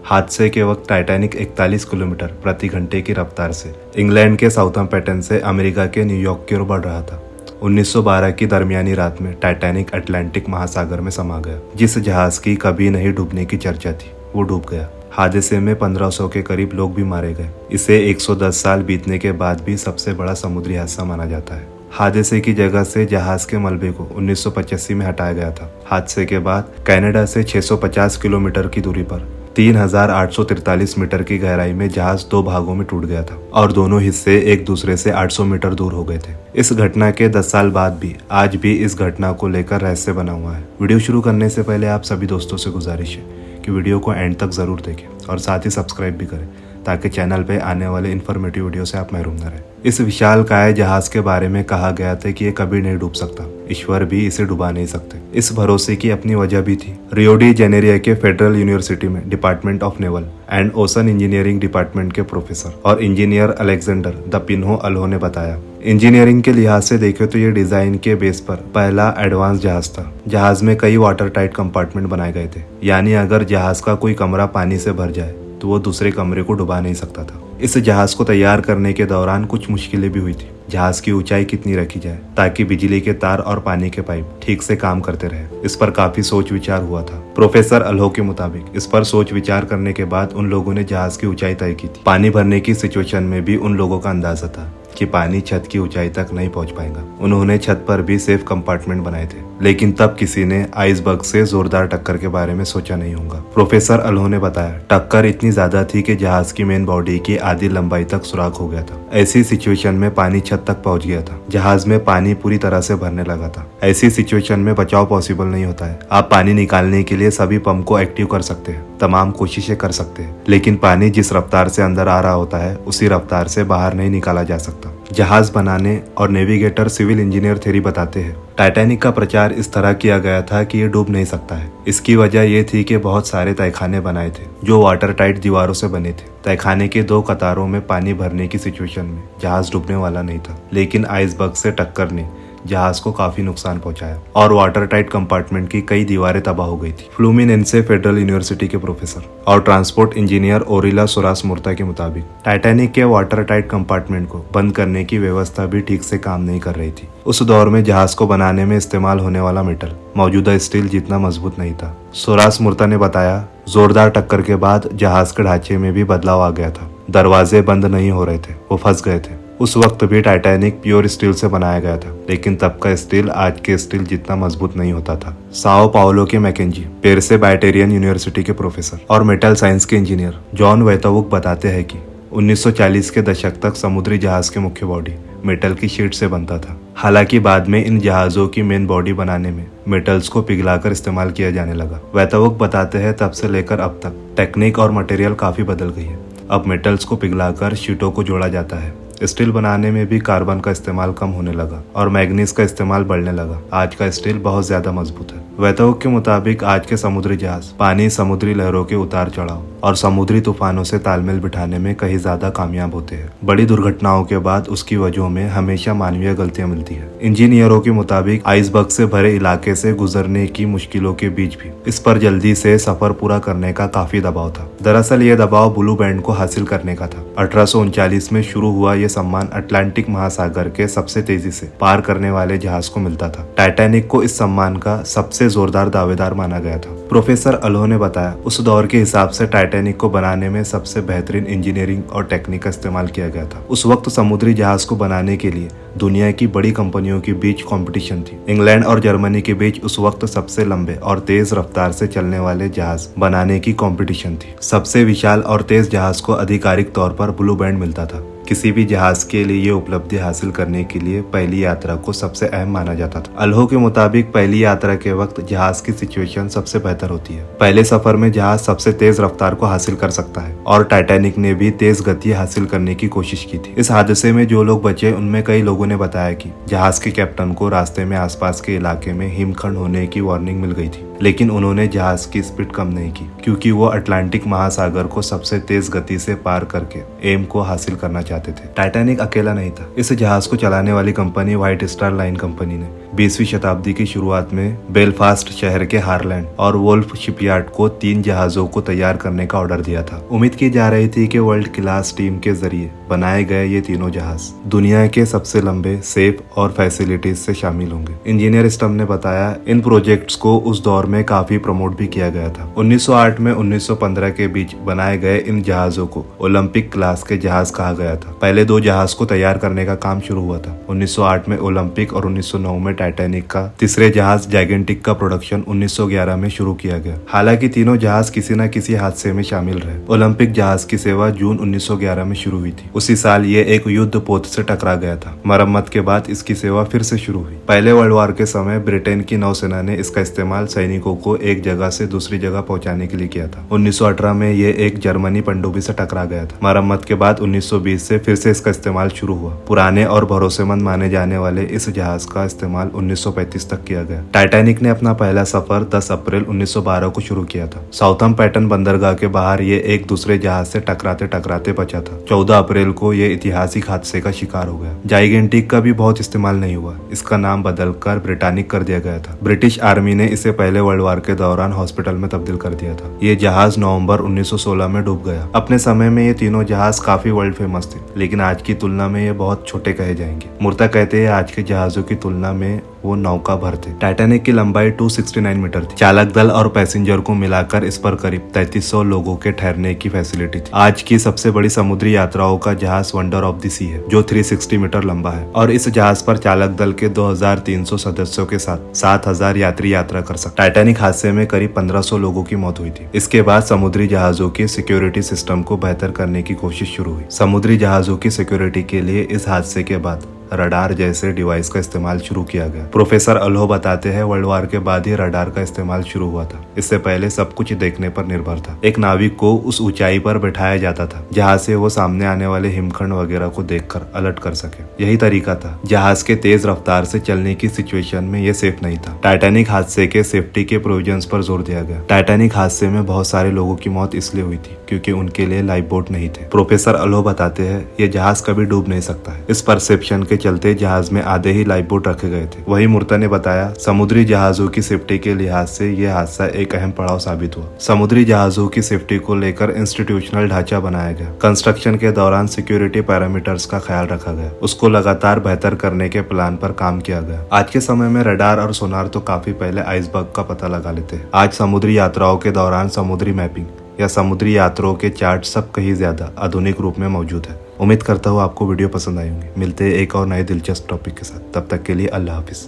हादसे के वक्त टाइटैनिक 41 किलोमीटर प्रति घंटे की रफ्तार से इंग्लैंड के साउथम्पटन से अमेरिका के न्यूयॉर्क की ओर बढ़ रहा था। 1912 की दरमियानी रात में टाइटैनिक अटलांटिक महासागर में समा गया। जिस जहाज की कभी नहीं डूबने की चर्चा थी वो डूब गया। हादसे में 1500 के करीब लोग भी मारे गए। इसे 110 साल बीतने के बाद भी सबसे बड़ा समुद्री हादसा माना जाता है। हादसे की जगह से जहाज के मलबे को 1985 में हटाया गया था। हादसे के बाद कनाडा से 650 किलोमीटर की दूरी पर 3843 मीटर की गहराई में जहाज दो भागों में टूट गया था और दोनों हिस्से एक दूसरे से 800 मीटर दूर हो गए थे। इस घटना के 10 साल बाद भी आज भी इस घटना को लेकर रहस्य बना हुआ है। वीडियो शुरू करने से पहले आप सभी दोस्तों से गुजारिश है कि वीडियो को एंड तक जरूर देखें और साथ ही सब्सक्राइब भी करें ताकि चैनल पे आने वाले इन्फॉर्मेटिव वीडियो से आप महरूम न रहें। इस विशालकाय जहाज के बारे में कहा गया था कि ये कभी नहीं डूब सकता। ईश्वर भी इसे डुबा नहीं सकते। इस भरोसे की अपनी वजह भी थी। रियो डी जेनेरियो के फेडरल यूनिवर्सिटी में department of naval and ocean engineering department के प्रोफेसर और इंजीनियर अलेक्जेंडर द पिन्हो अल्हो ने बताया, इंजीनियरिंग के लिहाज से देखें तो ये डिजाइन के बेस पर पहला एडवांस जहाज था। जहाज में कई वाटर टाइट कंपार्टमेंट बनाए गए थे, यानी अगर जहाज का कोई कमरा पानी से भर जाए तो वो दूसरे कमरे को डुबा नहीं सकता था। इस जहाज को तैयार करने के दौरान कुछ मुश्किलें भी हुई थी। जहाज की ऊंचाई कितनी रखी जाए ताकि बिजली के तार और पानी के पाइप ठीक से काम करते रहे, इस पर काफी सोच विचार हुआ था। प्रोफेसर अल्हो के मुताबिक इस पर सोच विचार करने के बाद उन लोगों ने जहाज की ऊंचाई तय की थी। पानी भरने की सिचुएशन में भी उन लोगों का अंदाजा था कि पानी छत की ऊंचाई तक नहीं पहुंच पाएगा। उन्होंने छत पर भी सेफ कंपार्टमेंट बनाए थे, लेकिन तब किसी ने आइसबर्ग से जोरदार टक्कर के बारे में सोचा नहीं होगा। प्रोफेसर अल्हो ने बताया, टक्कर इतनी ज्यादा थी कि जहाज की मेन बॉडी की आधी लंबाई तक सुराख हो गया था। ऐसी सिचुएशन में पानी छत तक पहुंच गया था। जहाज में पानी पूरी तरह से भरने लगा था। ऐसी सिचुएशन में बचाव पॉसिबल नहीं होता है। आप पानी निकालने के लिए सभी पंप को एक्टिव कर सकते हैं, तमाम कोशिशें कर सकते हैं, लेकिन पानी जिस रफ्तार से अंदर आ रहा होता है उसी रफ्तार से बाहर नहीं निकाला जा सकता। जहाज बनाने और नेविगेटर सिविल इंजीनियर थ्योरी बताते हैं, टाइटैनिक का प्रचार इस तरह किया गया था कि ये डूब नहीं सकता है। इसकी वजह ये थी कि बहुत सारे तहखाने बनाए थे जो वाटर टाइट दीवारों से बने थे। तहखाने के दो कतारों में पानी भरने की सिचुएशन में जहाज डूबने वाला नहीं था, लेकिन आइसबर्ग से टक्कर ने जहाज को काफी नुकसान पहुंचाया और वाटर टाइट कंपार्टमेंट की कई दीवारें तबाह हो गई थी। फ्लूमिनेंसे फेडरल यूनिवर्सिटी के प्रोफेसर और ट्रांसपोर्ट इंजीनियर ओरिला सोरास मुर्ता के मुताबिक टाइटैनिक के वाटर टाइट कंपार्टमेंट को बंद करने की व्यवस्था भी ठीक से काम नहीं कर रही थी। उस दौर में जहाज को बनाने में इस्तेमाल होने वाला मेटल मौजूदा स्टील जितना मजबूत नहीं था। सोरास मुर्ता ने बताया, जोरदार टक्कर के बाद जहाज के ढांचे में भी बदलाव आ गया था। दरवाजे बंद नहीं हो रहे थे, वो फंस गए थे। उस वक्त भी टाइटैनिक प्योर स्टील से बनाया गया था, लेकिन तब का स्टील आज के स्टील जितना मजबूत नहीं होता था। साओ पाउलो के मैकेंजी पेरसे बायटेरियन यूनिवर्सिटी के प्रोफेसर और मेटल साइंस के इंजीनियर जॉन वेतावुक बताते हैं कि 1940 के दशक तक समुद्री जहाज के मुख्य बॉडी मेटल की शीट से बनता था। हालांकि बाद में इन जहाजों की मेन बॉडी बनाने में मेटल्स को पिघलाकर इस्तेमाल किया जाने लगा। वेतावुक बताते हैं, तब से लेकर अब तक टेक्निक और मटेरियल काफी बदल गई है। अब मेटल्स को पिघलाकर शीटों को जोड़ा जाता है। स्टील बनाने में भी कार्बन का इस्तेमाल कम होने लगा और मैग्नीज का इस्तेमाल बढ़ने लगा। आज का स्टील बहुत ज्यादा मजबूत है। वेतावुक के मुताबिक आज के समुद्री जहाज पानी, समुद्री लहरों के उतार चढ़ाव और समुद्री तूफानों से तालमेल बिठाने में कहीं ज्यादा कामयाब होते हैं। बड़ी दुर्घटनाओं के बाद उसकी वजहों में हमेशा मानवीय गलतियां मिलती है। इंजीनियरों के मुताबिक आइसबर्ग से भरे इलाके से गुजरने की मुश्किलों के बीच भी इस पर जल्दी से सफर पूरा करने का काफी दबाव था। दरअसल ये दबाव ब्लू बैंड को हासिल करने का था। 1839 में शुरू हुआ ये सम्मान अटलांटिक महासागर के सबसे तेजी से पार करने वाले जहाज को मिलता था। टाइटैनिक को इस सम्मान का सबसे जोरदार दावेदार माना गया था। प्रोफेसर अल्हो ने बताया, उस दौर के हिसाब से टाइटैनिक को बनाने में सबसे बेहतरीन इंजीनियरिंग और टेक्निक का इस्तेमाल किया गया था। उस वक्त समुद्री जहाज को बनाने के लिए दुनिया की बड़ी कंपनियों के बीच कंपटीशन थी। इंग्लैंड और जर्मनी के बीच उस वक्त सबसे लंबे और तेज रफ्तार से चलने वाले जहाज बनाने की कंपटीशन थी। सबसे विशाल और तेज जहाज को आधिकारिक तौर पर ब्लू बैंड मिलता था। किसी भी जहाज के लिए ये उपलब्धि हासिल करने के लिए पहली यात्रा को सबसे अहम माना जाता था। अल्हो के मुताबिक पहली यात्रा के वक्त जहाज की सिचुएशन सबसे बेहतर होती है। पहले सफर में जहाज सबसे तेज रफ्तार को हासिल कर सकता है और टाइटैनिक ने भी तेज गति हासिल करने की कोशिश की थी। इस हादसे में जो लोग बचे उनमें कई लोगों ने बताया कि जहाज के कैप्टन को रास्ते में आसपास के इलाके में हिमखंड होने की वार्निंग मिल गई थी, लेकिन उन्होंने जहाज की स्पीड कम नहीं की क्योंकि वो अटलांटिक महासागर को सबसे तेज गति से पार करके एम को हासिल करना चाहते थे। टाइटैनिक अकेला नहीं था। इस जहाज को चलाने वाली company white star line company ने 20वीं शताब्दी की शुरुआत में बेलफास्ट शहर के हारलैंड और वोल्फ शिपयार्ड को 3 जहाजों को तैयार करने का ऑर्डर दिया था। उम्मीद की जा रही थी कि वर्ल्ड क्लास टीम के जरिए बनाए गए ये तीनों जहाज दुनिया के सबसे लंबे, सेफ और फैसिलिटीज से शामिल होंगे। इंजीनियर स्टम ने बताया इन प्रोजेक्ट्स को उस दौर में काफी प्रमोट भी किया गया था। 1908 में 1915 के बीच बनाए गए इन जहाजों को ओलंपिक क्लास के जहाज कहा गया था। पहले 2 जहाज को तैयार करने का काम शुरू हुआ था। 1908 में ओलंपिक और 1909 में टाइटैनिक का तीसरे जहाज जायगेंटिक का प्रोडक्शन 1911 में शुरू किया गया। हालांकि तीनों जहाज किसी न किसी हादसे में शामिल रहे। ओलंपिक जहाज की सेवा जून 1911 में शुरू हुई थी। उसी साल ये एक युद्ध पोत से टकरा गया था। मरम्मत के बाद इसकी सेवा फिर से शुरू हुई। पहले वर्ल्ड वॉर के समय ब्रिटेन की नौसेना ने इसका इस्तेमाल सैनिकों को एक जगह से दूसरी जगह पहुंचाने के लिए किया था। 1918 में ये एक जर्मनी पनडुब्बी से टकरा गया था। मरम्मत के बाद 1920 से फिर से इसका इस्तेमाल शुरू हुआ। पुराने और भरोसेमंद माने जाने वाले इस जहाज का इस्तेमाल 1935 तक किया गया। टाइटैनिक ने अपना पहला सफर 10 अप्रैल 1912 को शुरू किया था। साउथम्पटन बंदरगाह के बाहर ये एक दूसरे जहाज से टकराते टकराते बचा था। 14 अप्रैल को ये ऐतिहासिक हादसे का शिकार हो गया। जाइगेंटिक का भी बहुत इस्तेमाल नहीं हुआ। इसका नाम बदलकर ब्रिटानिक कर दिया गया था। ब्रिटिश आर्मी ने इसे पहले वर्ल्ड वॉर के दौरान हॉस्पिटल में तब्दील कर दिया था। ये जहाज नवंबर 1916 में डूब गया। अपने समय में ये तीनों जहाज काफी वर्ल्ड फेमस थे, लेकिन आज की तुलना में ये बहुत छोटे कहे जाएंगे। मुर्ता कहते हैं आज के जहाजों की तुलना में वो नौका भर थे। टाइटैनिक की लंबाई 269 मीटर थी। चालक दल और पैसेंजर को मिलाकर इस पर करीब 3300 लोगों के ठहरने की फैसिलिटी थी। आज की सबसे बड़ी समुद्री यात्राओं का जहाज वंडर ऑफ द सी है, जो 360 मीटर लंबा है, और इस जहाज पर चालक दल के 2300 सदस्यों के साथ 7000 यात्री यात्रा कर सकते। टाइटैनिक हादसे में करीब 1500 लोगों की मौत हुई थी। इसके बाद समुद्री जहाजों के सिक्योरिटी सिस्टम को बेहतर करने की कोशिश शुरू हुई। समुद्री जहाजों की सिक्योरिटी के लिए इस हादसे के बाद रडार जैसे डिवाइस का इस्तेमाल शुरू किया गया। प्रोफेसर अल्हो बताते हैं वर्ल्ड वॉर के बाद ही रडार का इस्तेमाल शुरू हुआ था। इससे पहले सब कुछ देखने पर निर्भर था। एक नाविक को उस ऊंचाई पर बैठाया जाता था जहां से वो सामने आने वाले हिमखंड वगैरह को देखकर अलर्ट कर सके। यही तरीका था। जहाज के तेज रफ्तार से चलने की सिचुएशन में ये सेफ नहीं था। टाइटैनिक हादसे के सेफ्टी के प्रोविजंस पर जोर दिया गया। टाइटैनिक हादसे में बहुत सारे लोगों की मौत इसलिए हुई थी क्योंकि उनके लिए लाइफ बोट नहीं थे। प्रोफेसर अल्हो बताते हैं ये जहाज कभी डूब नहीं सकता है। इस परसेप्शन के चलते जहाज में आधे ही लाइफ बोट रखे गए थे। वही मुर्ता ने बताया समुद्री जहाजों की सेफ्टी के लिहाज से यह हादसा एक अहम पड़ाव साबित हुआ। समुद्री जहाजों की सेफ्टी को लेकर इंस्टीट्यूशनल ढांचा बनाया गया। कंस्ट्रक्शन के दौरान सिक्योरिटी पैरामीटर्स का ख्याल रखा गया। उसको लगातार बेहतर करने के प्लान पर काम किया गया। आज के समय में रडार और सोनार तो काफी पहले आइसबर्ग का पता लगा लेते हैं। आज समुद्री यात्राओं के दौरान समुद्री मैपिंग या समुद्री यात्रों के चार्ट सब कहीं ज्यादा आधुनिक रूप में मौजूद है। उम्मीद करता हूँ आपको वीडियो पसंद आई होंगी। मिलते हैं एक और नए दिलचस्प टॉपिक के साथ। तब तक के लिए अल्लाह हाफिज।